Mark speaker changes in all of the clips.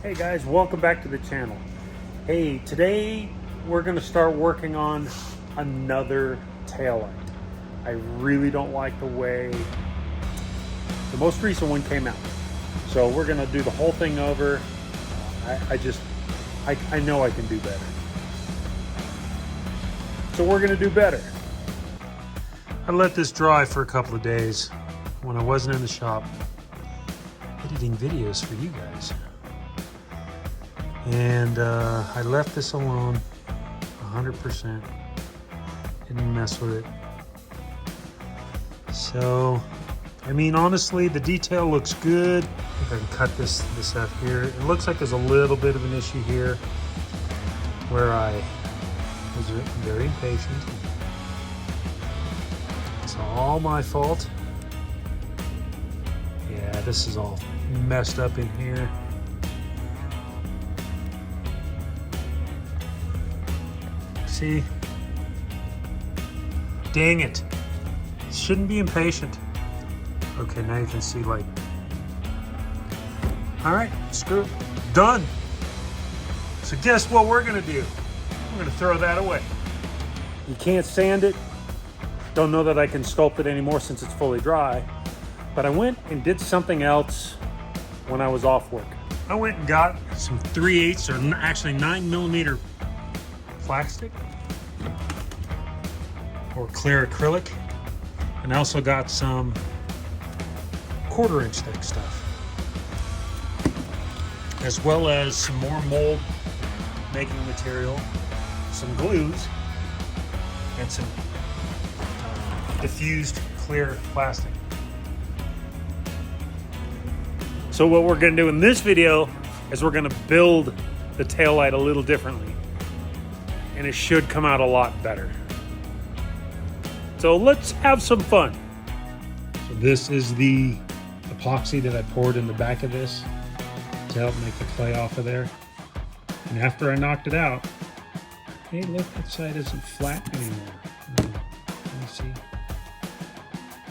Speaker 1: Hey guys, welcome back to the channel. Hey, today we're going to start working on another taillight. I really don't like the way the most recent one came out. So we're going to do the whole thing over. I know I can do better. So we're going to do better. I let this dry for a couple of days when I wasn't in the shop editing videos for you guys. And I left this alone 100%. Didn't mess with it. So, I mean, honestly, the detail looks good. I think I can cut this up here. It looks like there's a little bit of an issue here where I was very impatient. It's all my fault. Yeah, this is all messed up in here. See? Dang it. Shouldn't be impatient. Okay, now you can see, like, all right, screw it. Done. So guess what we're gonna do? We're gonna throw that away. You can't sand it. Don't know that I can sculpt it anymore since it's fully dry. But I went and did something else when I was off work. I went and got some 3/8 or actually 9mm plastic or clear acrylic, and I also got some 1/4-inch thick stuff, as well as some more mold making material, some glues, and some diffused clear plastic. So what we're going to do in this video is we're going to build the taillight a little differently, and it should come out a lot better. So let's have some fun. So this is the epoxy that I poured in the back of this to help make the clay off of there. And after I knocked it out, hey, look, that side isn't flat anymore. Let me see.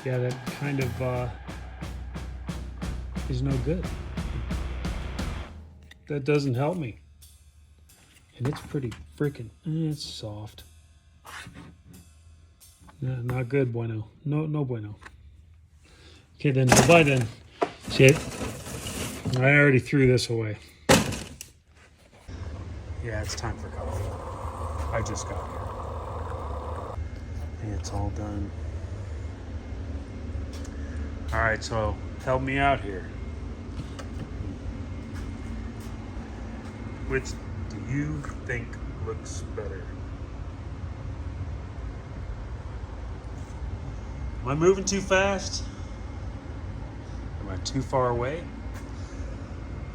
Speaker 1: Yeah, that kind of is no good. That doesn't help me. And it's pretty freaking, it's soft. Yeah, not good, bueno. No bueno. Okay, then by then, see it? I already threw this away. Yeah, it's time for coffee. I just got here. And it's all done. All right, so help me out here. Which do you think looks better? Am I moving too fast? Am I too far away?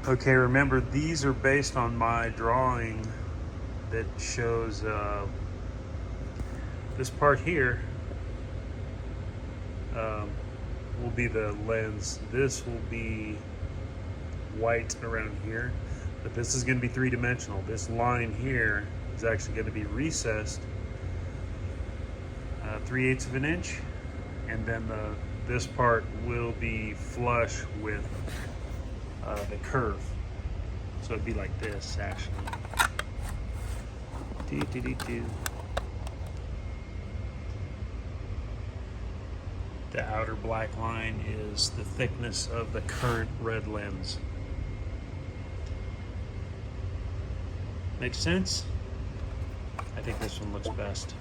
Speaker 1: Okay, remember, these are based on my drawing that shows this part here will be the lens. This will be white around here, but this is going to be three-dimensional. This line here is actually going to be recessed 3/8 of an inch, and then this part will be flush with the curve. So it'd be like this, actually. The outer black line is the thickness of the current red lens. Makes sense? I think this one looks best.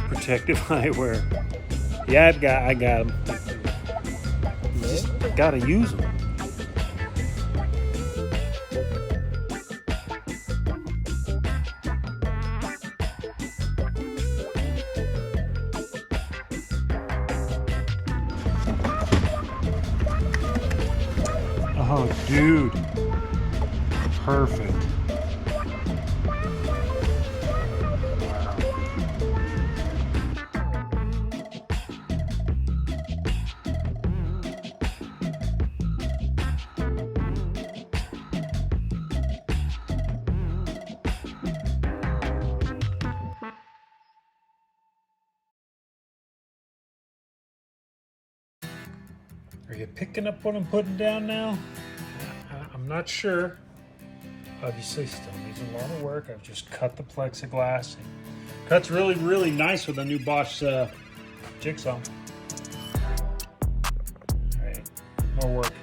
Speaker 1: Protective eyewear. Yeah, I got them. You just gotta use them. Oh, dude. Perfect. Are you picking up what I'm putting down now? I'm not sure. Obviously still needs a lot of work. I've just cut the plexiglass. Cuts really, really nice with a new Bosch jigsaw. All right, more work.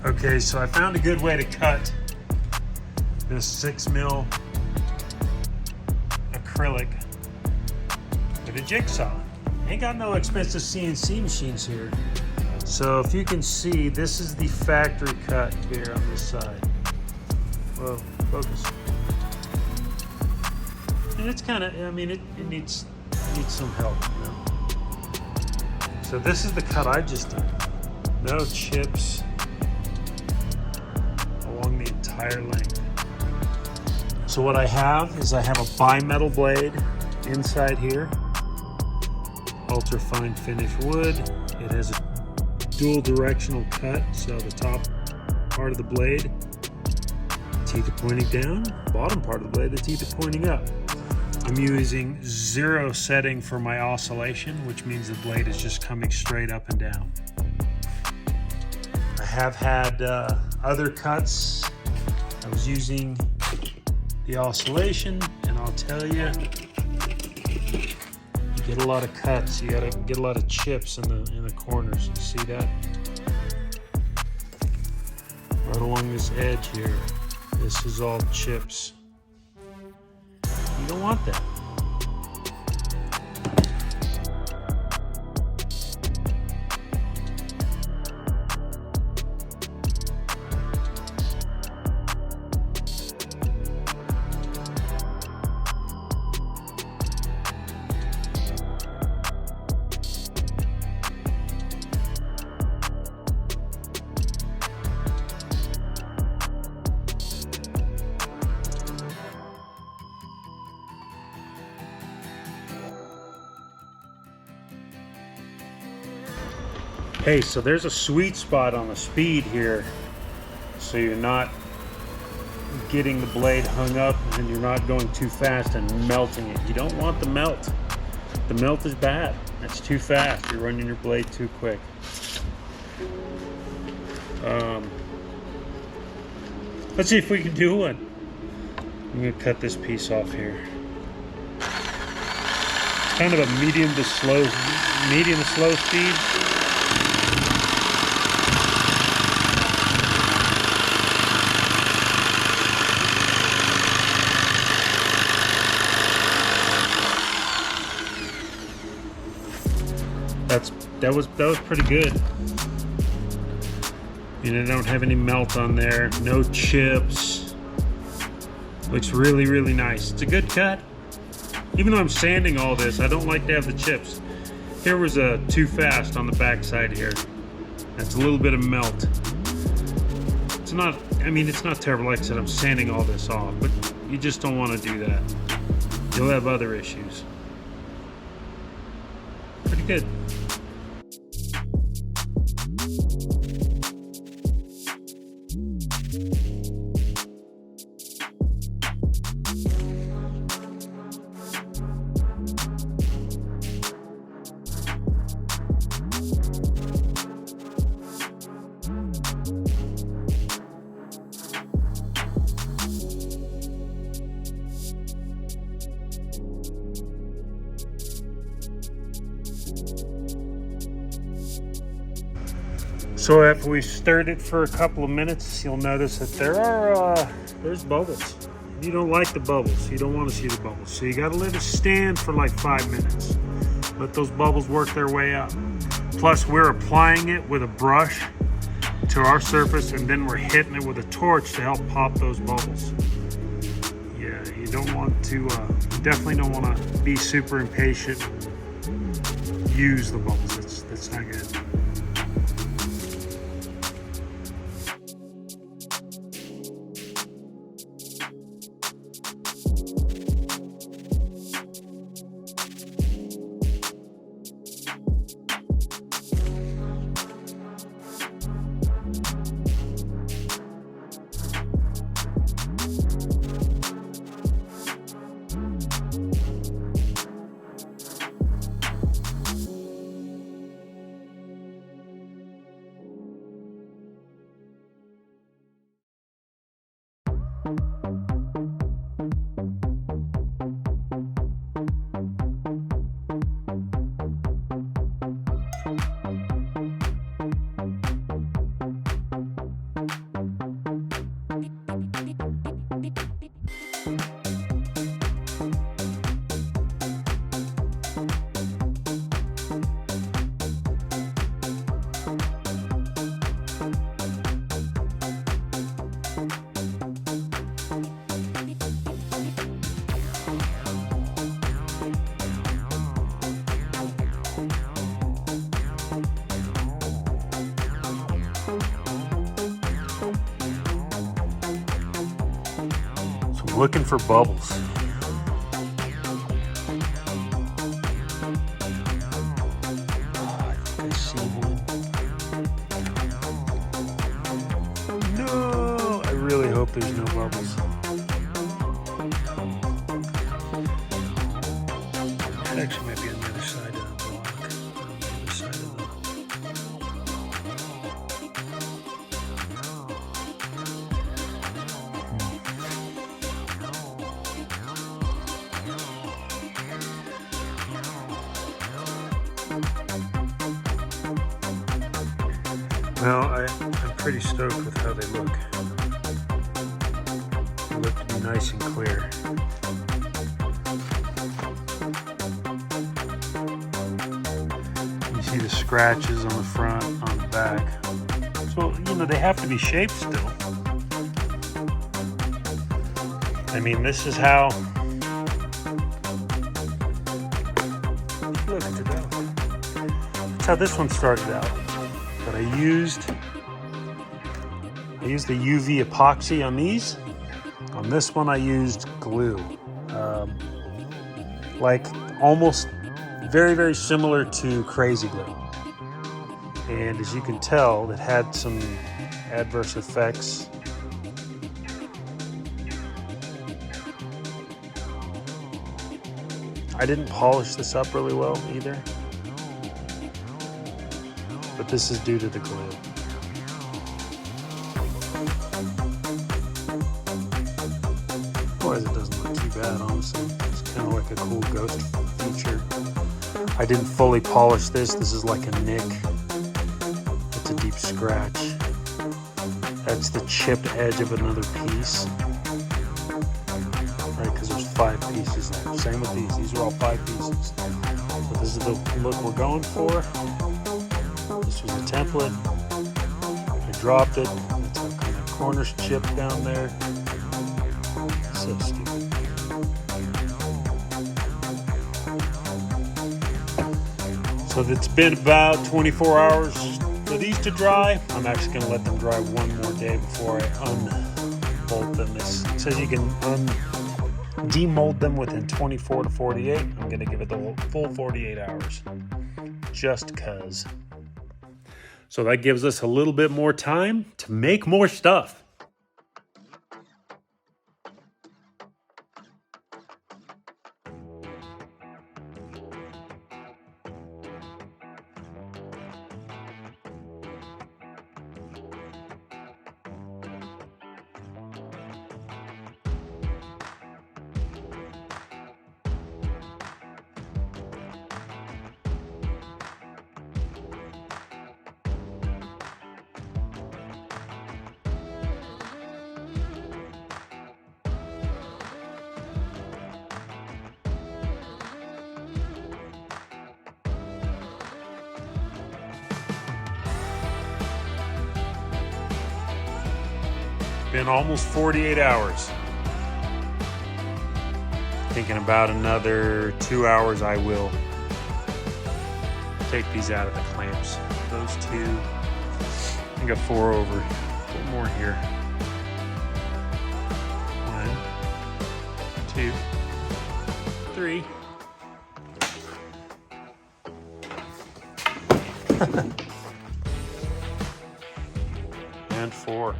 Speaker 1: Okay, so I found a good way to cut this 6mm acrylic with a jigsaw. Ain't got no expensive CNC machines here. So if you can see, this is the factory cut here on this side. Whoa, focus. And it's kind of, I mean, it needs some help, you know? So this is the cut I just did. No chips along the entire length. So what I have is I have a bimetal blade inside here. Ultra fine finish wood. It has a dual directional cut, so the top part of the blade, teeth are pointing down, bottom part of the blade, the teeth are pointing up. I'm using 0 setting for my oscillation, which means the blade is just coming straight up and down. I have had other cuts. I was using the oscillation, and I'll tell you, you get a lot of cuts. You gotta get a lot of chips in the corners. You see that? Right along this edge here. This is all chips. You don't want that. Hey, so there's a sweet spot on the speed here, so you're not getting the blade hung up and you're not going too fast and melting it. You don't want the melt. The melt is bad. That's too fast. You're running your blade too quick. Let's see if we can do one. I'm gonna cut this piece off here. Kind of a medium to slow speed. That was pretty good. I don't have any melt on there, no chips. Looks really, really nice. It's a good cut. Even though I'm sanding all this, I don't like to have the chips. Here was a too fast on the back side here. That's a little bit of melt. It's not, it's not terrible. Like I said, I'm sanding all this off, but you just don't want to do that. You'll have other issues. Pretty good. So after we stirred it for a couple of minutes, you'll notice that there's bubbles. You don't like the bubbles. You don't want to see the bubbles. So you got to let it stand for like 5 minutes. Let those bubbles work their way up. Plus we're applying it with a brush to our surface, and then we're hitting it with a torch to help pop those bubbles. Yeah, you don't want to, definitely don't want to be super impatient. Use the bubbles. That's not good. Looking for bubbles. I see one. No, I really hope there's no bubbles. That actually might be on the other side of the block. On the other side of the... Well, I'm pretty stoked with how they look. They look to be nice and clear. You see the scratches on the front, on the back. So, they have to be shaped still. This is how... Look at that. That's how this one started out. But I used the UV epoxy on these. On this one I used glue. Like almost very, very similar to Crazy Glue. And as you can tell, it had some adverse effects. I didn't polish this up really well either. But this is due to the glue. Otherwise, it doesn't look too bad, honestly. It's kind of like a cool ghost feature. I didn't fully polish this. This is like a nick. It's a deep scratch. That's the chipped edge of another piece. Right, because there's 5 pieces there. Same with these. These are all 5 pieces. So this is the look we're going for. This was a template. I dropped it. I took the corners chipped down there. So stupid. So it's been about 24 hours for these to dry. I'm actually going to let them dry one more day before I unbolt them. It says you can demold them within 24 to 48. I'm going to give it the full 48 hours. Just cuz. So that gives us a little bit more time to make more stuff. Been almost 48 hours. Thinking about another 2 hours, I will take these out of the clamps. Those 2. I got 4 over. 4 more here. 1, 2, 3. And 4.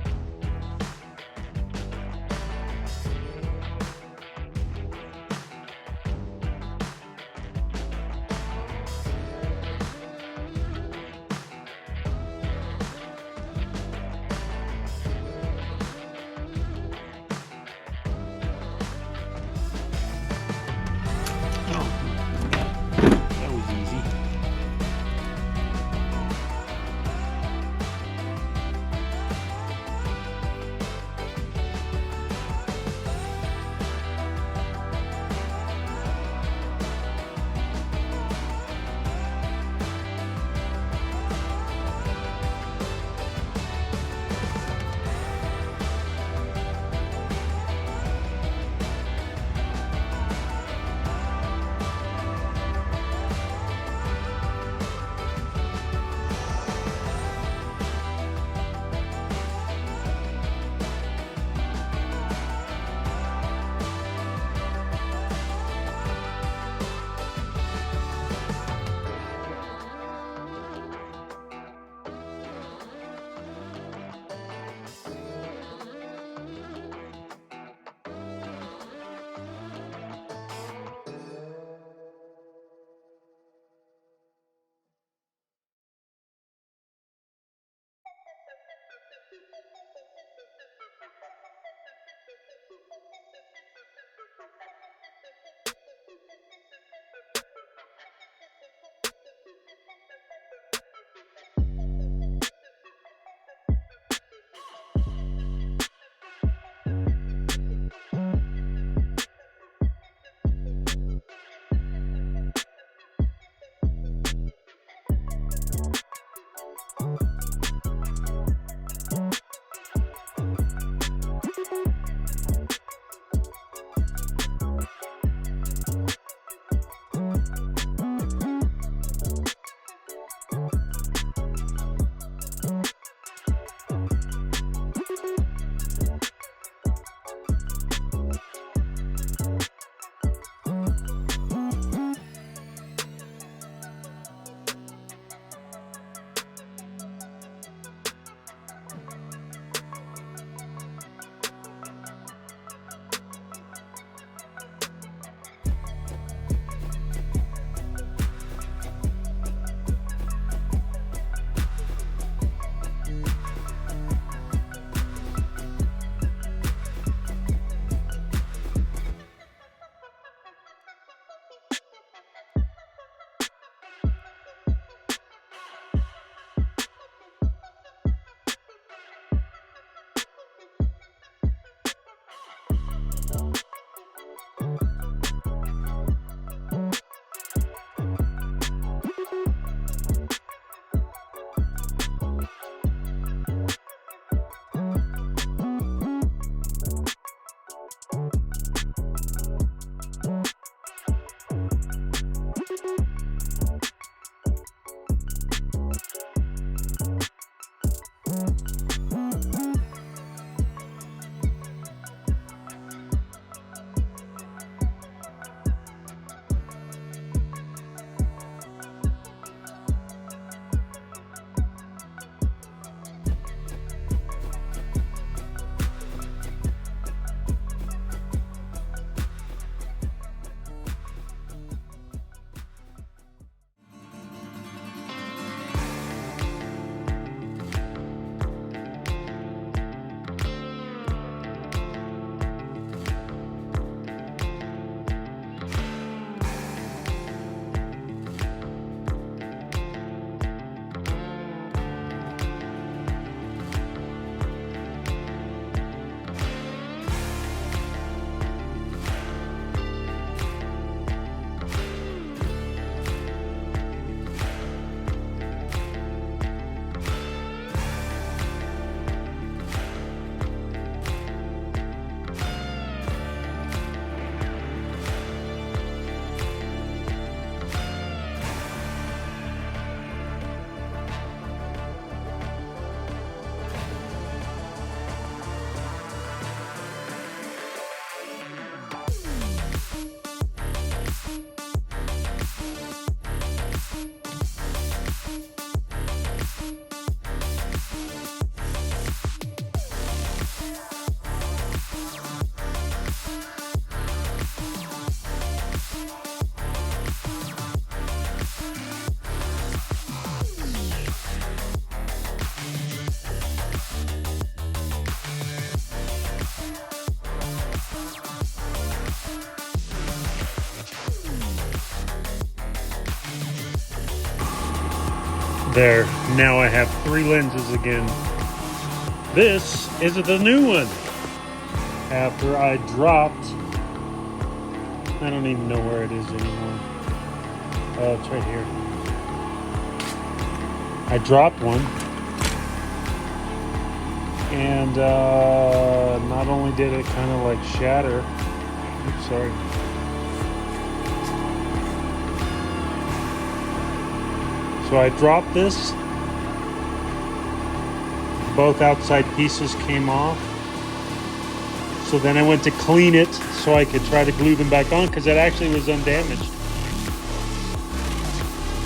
Speaker 1: There, now I have 3 lenses again. This is the new one. After I dropped, I don't even know where it is anymore. Oh, it's right here. I dropped one. And not only did it kind of like shatter, oops, sorry. So I dropped this. Both outside pieces came off. So then I went to clean it so I could try to glue them back on because it actually was undamaged.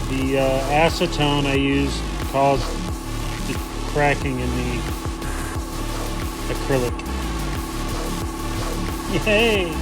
Speaker 1: The acetone I used caused the cracking in the acrylic. Yay!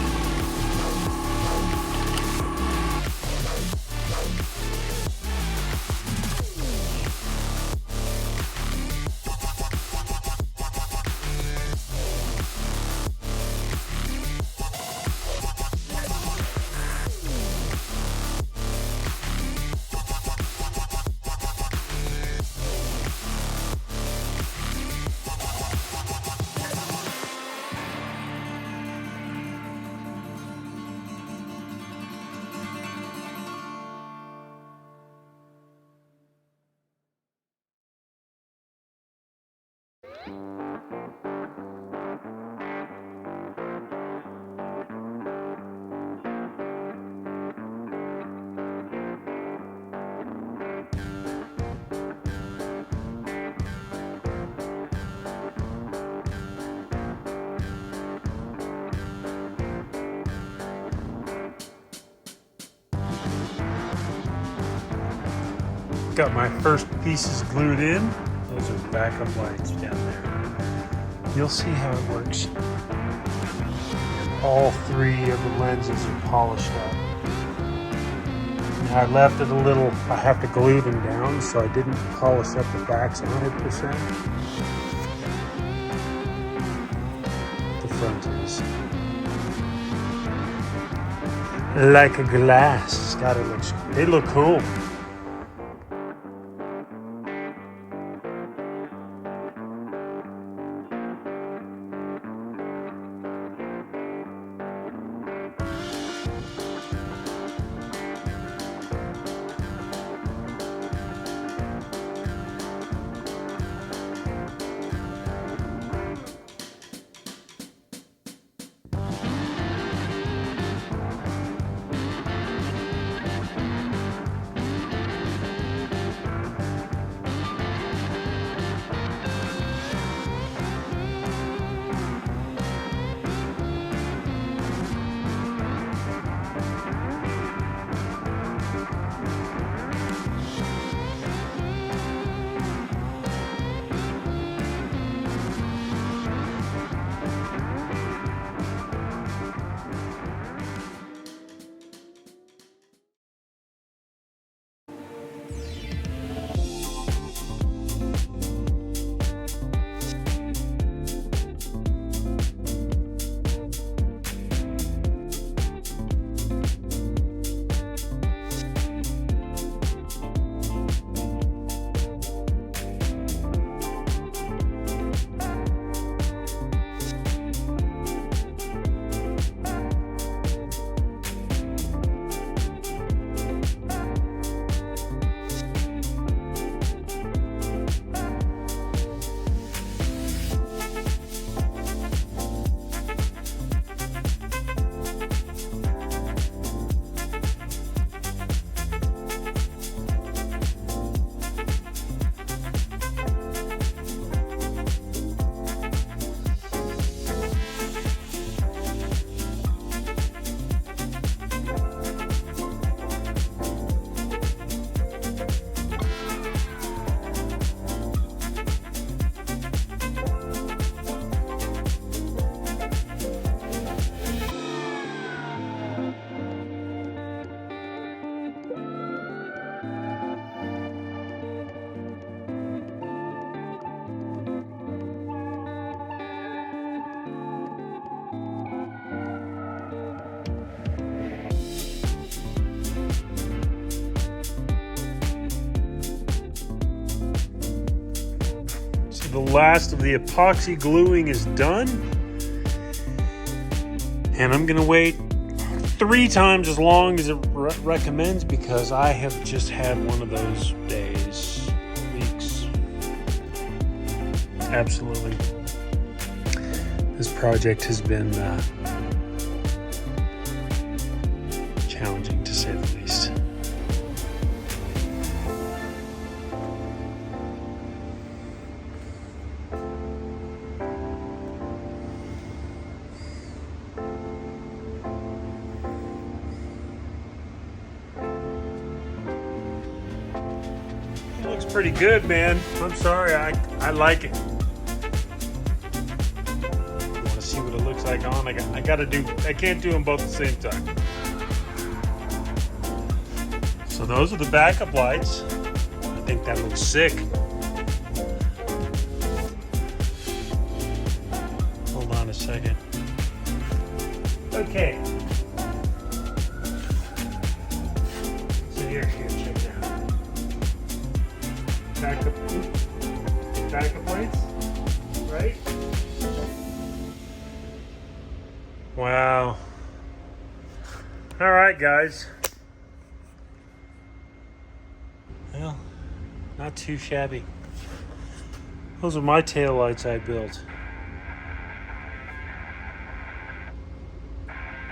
Speaker 1: Got my first pieces glued in. Those are backup lights down there. You'll see how it works. All 3 of the lenses are polished up. Now I left it a little, I have to glue them down, so I didn't polish up the backs 100%. The front is like a glass. God, they look cool. last of the epoxy gluing is done. And I'm gonna wait 3 times as long as it recommends because I have just had one of those days, weeks. Absolutely. This project has been challenging to say the least. It looks pretty good, man. I'm sorry, I like it. See what it looks like on. I can't do them both at the same time. So those are the backup lights. I think that looks sick. Hold on a second. Okay. So here, check it out. Backup lights, right? Wow. All right, guys. Well, not too shabby. Those are my taillights I built.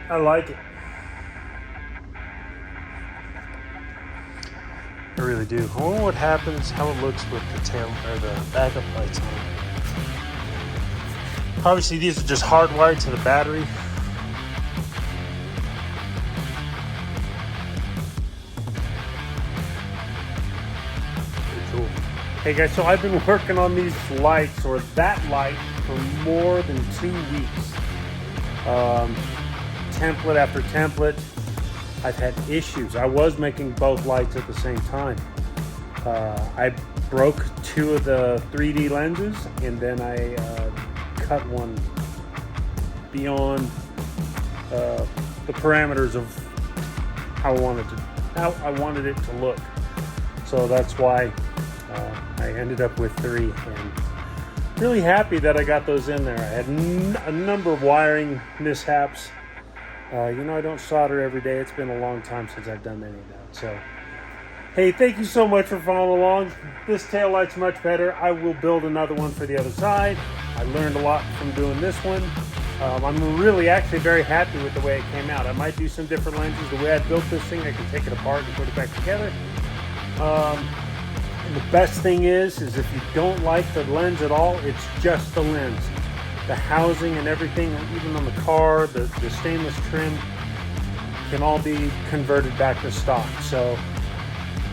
Speaker 1: I like it. I really do. I wonder what happens, how it looks with the tail or the backup lights on. Obviously, these are just hardwired to the battery. Hey guys, so I've been working on these lights, or that light, for more than 2 weeks. Template after template. I've had issues. I was making both lights at the same time. I broke 2 of the 3D lenses, and then I cut one beyond the parameters of how I wanted it to look. So that's why I ended up with 3, and really happy that I got those in there. I had a number of wiring mishaps. I don't solder every day. It's been a long time since I've done any of that. So, hey, thank you so much for following along. This taillight's much better. I will build another one for the other side. I learned a lot from doing this one. I'm really actually very happy with the way it came out. I might do some different lenses. The way I built this thing, I can take it apart and put it back together. And the best thing is if you don't like the lens at all, it's just the lens. The housing and everything, even on the car, the stainless trim, can all be converted back to stock. So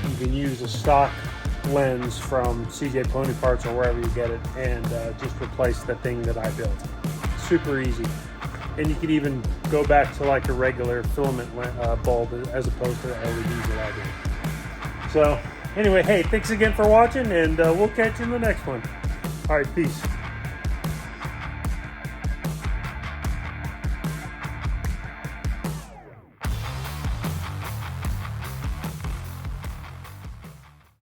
Speaker 1: you can use a stock lens from CJ Pony Parts or wherever you get it, and just replace the thing that I built. Super easy. And you can even go back to like a regular filament bulb as opposed to the LEDs that I do. So anyway, hey, thanks again for watching, and we'll catch you in the next one. All right, peace.